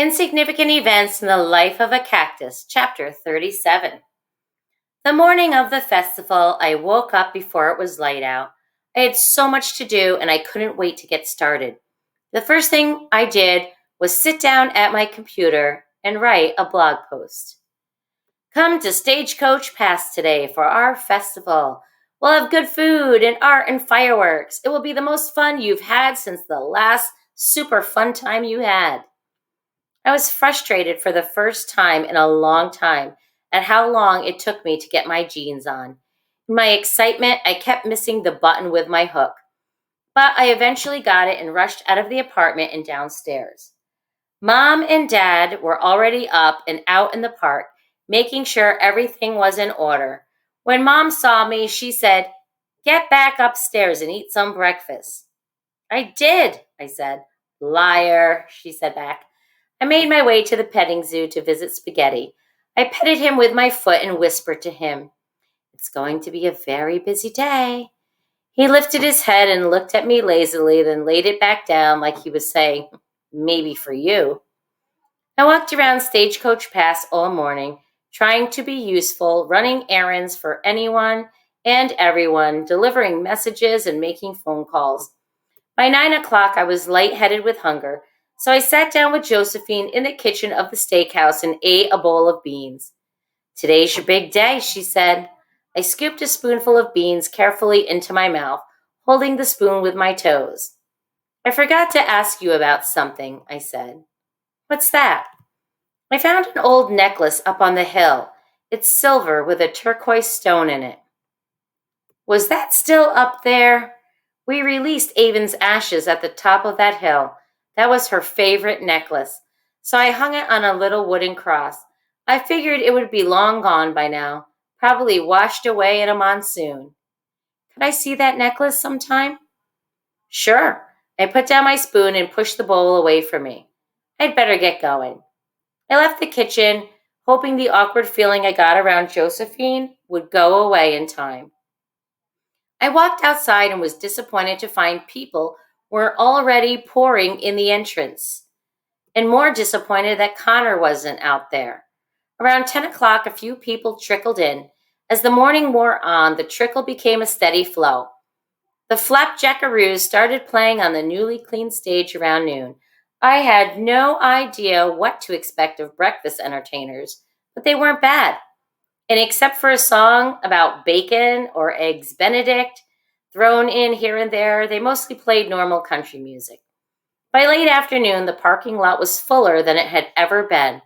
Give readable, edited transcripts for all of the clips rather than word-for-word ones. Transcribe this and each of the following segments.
Insignificant Events in the Life of a Cactus, Chapter 37. The morning of the festival, I woke up before it was light out. I had so much to do and I couldn't wait to get started. The first thing I did was sit down at my computer and write a blog post. Come to Stagecoach Pass today for our festival. We'll have good food and art and fireworks. It will be the most fun you've had since the last super fun time you had. I was frustrated for the first time in a long time at how long it took me to get my jeans on. In my excitement, I kept missing the button with my hook. But I eventually got it and rushed out of the apartment and downstairs. Mom and Dad were already up and out in the park, making sure everything was in order. When Mom saw me, she said, "Get back upstairs and eat some breakfast." "I did," I said. "Liar," she said back. I made my way to the petting zoo to visit Spaghetti. I petted him with my foot and whispered to him, "It's going to be a very busy day." He lifted his head and looked at me lazily, then laid it back down like he was saying, "Maybe for you." I walked around Stagecoach Pass all morning, trying to be useful, running errands for anyone and everyone, delivering messages and making phone calls. By 9 o'clock, I was lightheaded with hunger, so I sat down with Josephine in the kitchen of the steakhouse and ate a bowl of beans. "Today's your big day," she said. I scooped a spoonful of beans carefully into my mouth, holding the spoon with my toes. "I forgot to ask you about something," I said. "What's that?" "I found an old necklace up on the hill. It's silver with a turquoise stone in it." "Was that still up there?" "We released Avon's ashes at the top of that hill. That was her favorite necklace, so I hung it on a little wooden cross. I figured it would be long gone by now, probably washed away in a monsoon." "Could I see that necklace sometime?" "Sure." I put down my spoon and pushed the bowl away from me. I'd better get going. I left the kitchen, hoping the awkward feeling I got around Josephine would go away in time. I walked outside and was disappointed to find people were already pouring in the entrance, and more disappointed that Connor wasn't out there. Around 10 o'clock, a few people trickled in. As the morning wore on, the trickle became a steady flow. The Flapjackaroos started playing on the newly cleaned stage around noon. I had no idea what to expect of breakfast entertainers, but they weren't bad. And except for a song about bacon or eggs Benedict, thrown in here and there, they mostly played normal country music. By late afternoon, the parking lot was fuller than it had ever been.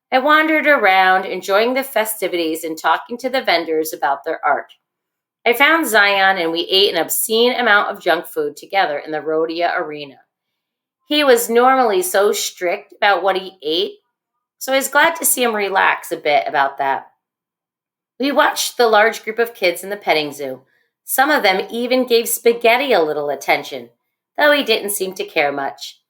I wandered around, enjoying the festivities and talking to the vendors about their art. I found Zion and we ate an obscene amount of junk food together in the rodeo arena. He was normally so strict about what he ate, so I was glad to see him relax a bit about that. We watched the large group of kids in the petting zoo. Some of them even gave Spaghetti a little attention, though he didn't seem to care much.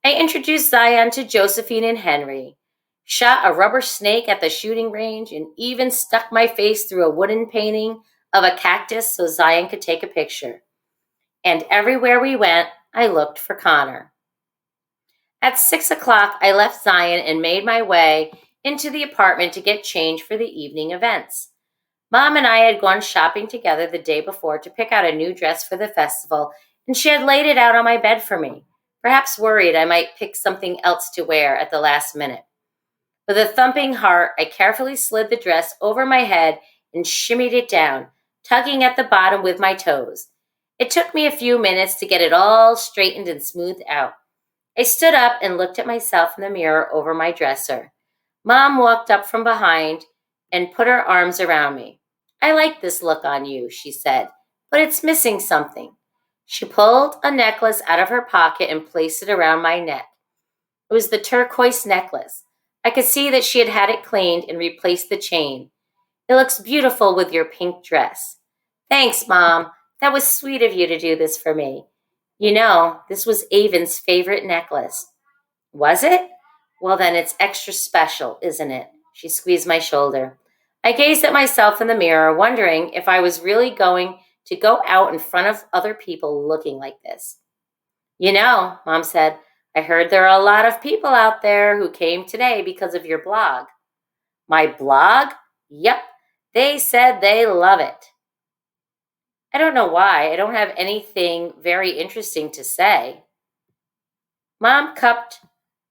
I introduced Zion to Josephine and Henry, shot a rubber snake at the shooting range, and even stuck my face through a wooden painting of a cactus so Zion could take a picture. And everywhere we went, I looked for Connor. At 6 o'clock, I left Zion and made my way into the apartment to get changed for the evening events. Mom and I had gone shopping together the day before to pick out a new dress for the festival, and she had laid it out on my bed for me, perhaps worried I might pick something else to wear at the last minute. With a thumping heart, I carefully slid the dress over my head and shimmied it down, tugging at the bottom with my toes. It took me a few minutes to get it all straightened and smoothed out. I stood up and looked at myself in the mirror over my dresser. Mom walked up from behind and put her arms around me. "I like this look on you," she said, "but it's missing something." She pulled a necklace out of her pocket and placed it around my neck. It was the turquoise necklace. I could see that she had had it cleaned and replaced the chain. "It looks beautiful with your pink dress." "Thanks, Mom. That was sweet of you to do this for me. You know, this was Avon's favorite necklace." "Was it? Well, then it's extra special, isn't it?" She squeezed my shoulder. I gazed at myself in the mirror, wondering if I was really going to go out in front of other people looking like this. "You know," Mom said, I heard there are a lot of people out there who came today because of your blog. My blog? Yep. They said they love it. I don't know why. I don't have anything very interesting to say. Mom cupped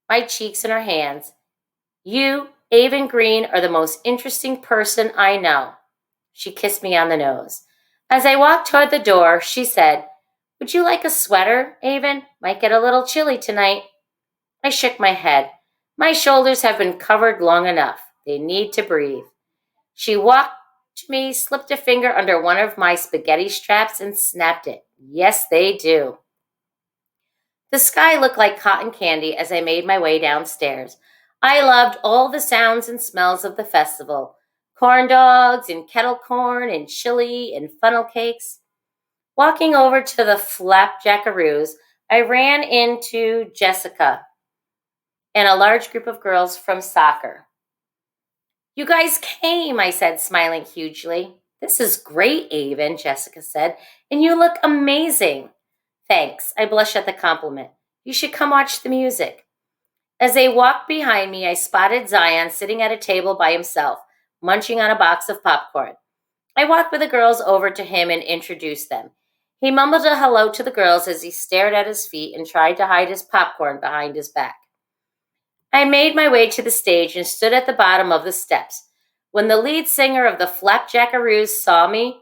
my cheeks in her hands. You, Avon Green, are the most interesting person I know. She kissed me on the nose. As I walked toward the door, she said, Would you like a sweater, Avon? Might get a little chilly tonight. I shook my head. My shoulders have been covered long enough. They need to breathe. She walked to me, slipped a finger under one of my spaghetti straps, and snapped it. Yes, they do. The sky looked like cotton candy as I made my way downstairs. I loved all the sounds and smells of the festival. Corn dogs and kettle corn and chili and funnel cakes. Walking over to the flapjackaroos, I ran into Jessica and a large group of girls from soccer. You guys came, I said, smiling hugely. This is great, Avon, Jessica said, and you look amazing. Thanks, I blushed at the compliment. You should come watch the music. As they walked behind me, I spotted Zion sitting at a table by himself, munching on a box of popcorn. I walked with the girls over to him and introduced them. He mumbled a hello to the girls as he stared at his feet and tried to hide his popcorn behind his back. I made my way to the stage and stood at the bottom of the steps. When the lead singer of the Flapjackaroos saw me,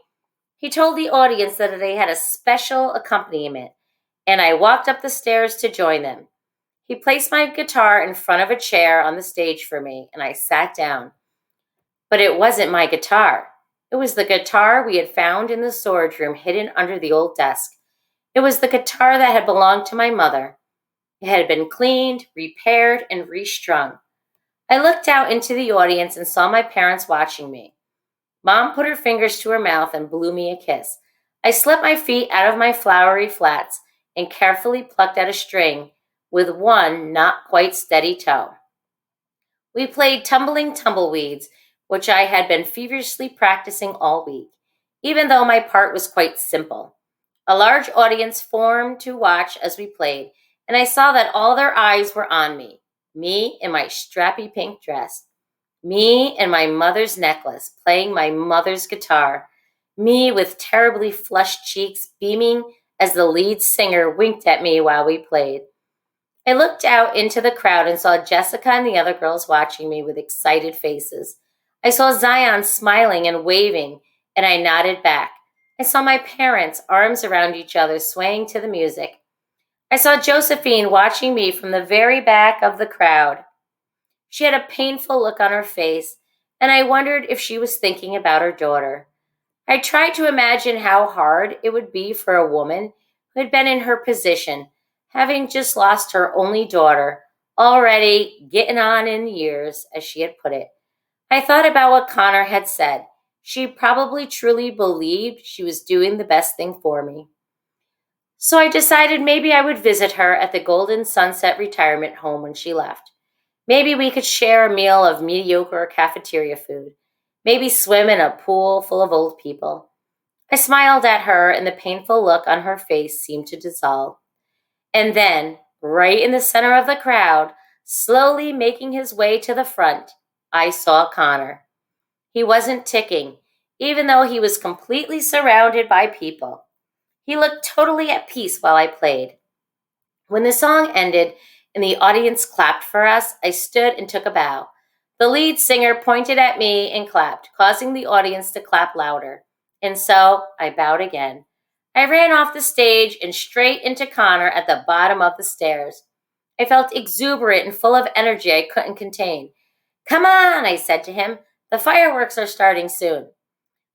he told the audience that they had a special accompaniment, and I walked up the stairs to join them. He placed my guitar in front of a chair on the stage for me, and I sat down. But it wasn't my guitar. It was the guitar we had found in the storage room hidden under the old desk. It was the guitar that had belonged to my mother. It had been cleaned, repaired, and restrung. I looked out into the audience and saw my parents watching me. Mom put her fingers to her mouth and blew me a kiss. I slipped my feet out of my flowery flats and carefully plucked at a string with one not quite steady toe. We played Tumbling Tumbleweeds, which I had been feverishly practicing all week, even though my part was quite simple. A large audience formed to watch as we played, and I saw that all their eyes were on me in my strappy pink dress, me and my mother's necklace, playing my mother's guitar, me with terribly flushed cheeks beaming as the lead singer winked at me while we played. I looked out into the crowd and saw Jessica and the other girls watching me with excited faces. I saw Zion smiling and waving, and I nodded back. I saw my parents, arms around each other, swaying to the music. I saw Josephine watching me from the very back of the crowd. She had a painful look on her face, and I wondered if she was thinking about her daughter. I tried to imagine how hard it would be for a woman who had been in her position, having just lost her only daughter, already getting on in years, as she had put it. I thought about what Connor had said. She probably truly believed she was doing the best thing for me. So I decided maybe I would visit her at the Golden Sunset Retirement Home when she left. Maybe we could share a meal of mediocre cafeteria food. Maybe swim in a pool full of old people. I smiled at her, and the painful look on her face seemed to dissolve. And then, right in the center of the crowd, slowly making his way to the front, I saw Connor. He wasn't ticking, even though he was completely surrounded by people. He looked totally at peace while I played. When the song ended and the audience clapped for us, I stood and took a bow. The lead singer pointed at me and clapped, causing the audience to clap louder. And so I bowed again. I ran off the stage and straight into Connor at the bottom of the stairs. I felt exuberant and full of energy I couldn't contain. Come on, I said to him. The fireworks are starting soon.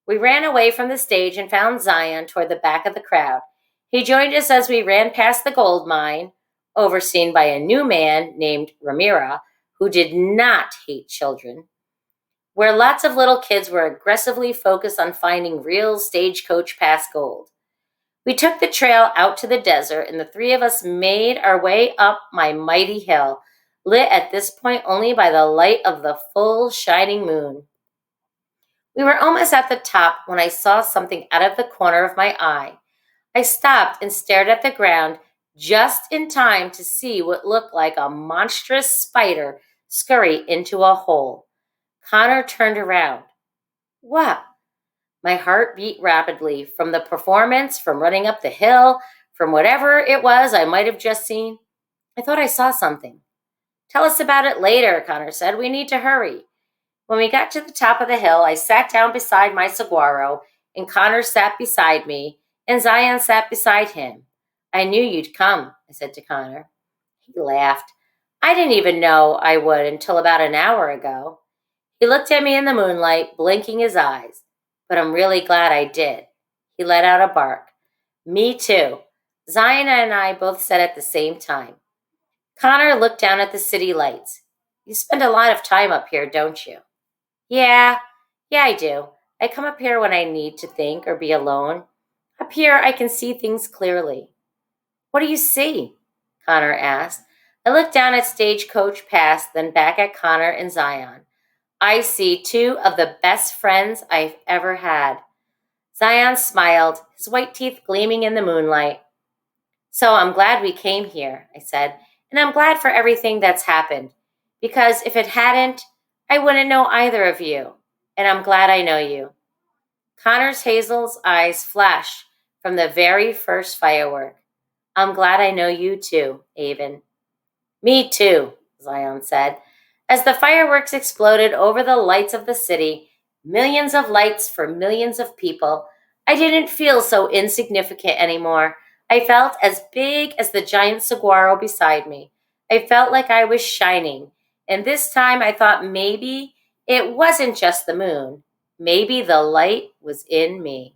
We ran away from the stage and found Zion toward the back of the crowd. He joined us as we ran past the gold mine, overseen by a new man named Ramira, who did not hate children, where lots of little kids were aggressively focused on finding real stagecoach past gold. We took the trail out to the desert, and the three of us made our way up my mighty hill, lit at this point only by the light of the full shining moon. We were almost at the top when I saw something out of the corner of my eye. I stopped and stared at the ground just in time to see what looked like a monstrous spider scurry into a hole. Connor turned around. What? My heart beat rapidly from the performance, from running up the hill, from whatever it was I might have just seen. I thought I saw something. Tell us about it later, Connor said. We need to hurry. When we got to the top of the hill, I sat down beside my saguaro, and Connor sat beside me, and Zion sat beside him. I knew you'd come, I said to Connor. He laughed. I didn't even know I would until about an hour ago. He looked at me in the moonlight, blinking his eyes. But I'm really glad I did. He let out a bark. Me too. Zion and I both said at the same time. Connor looked down at the city lights. You spend a lot of time up here, don't you? Yeah, I do. I come up here when I need to think or be alone. Up here, I can see things clearly. What do you see? Connor asked. I looked down at Stagecoach Pass, then back at Connor and Zion. I see two of the best friends I've ever had. Zion smiled, his white teeth gleaming in the moonlight. So I'm glad we came here, I said, and I'm glad for everything that's happened. Because if it hadn't, I wouldn't know either of you. And I'm glad I know you. Connor's Hazel's eyes flashed from the very first firework. I'm glad I know you too, Avon. Me too, Zion said. As the fireworks exploded over the lights of the city, millions of lights for millions of people, I didn't feel so insignificant anymore. I felt as big as the giant saguaro beside me. I felt like I was shining. And this time I thought maybe it wasn't just the moon. Maybe the light was in me.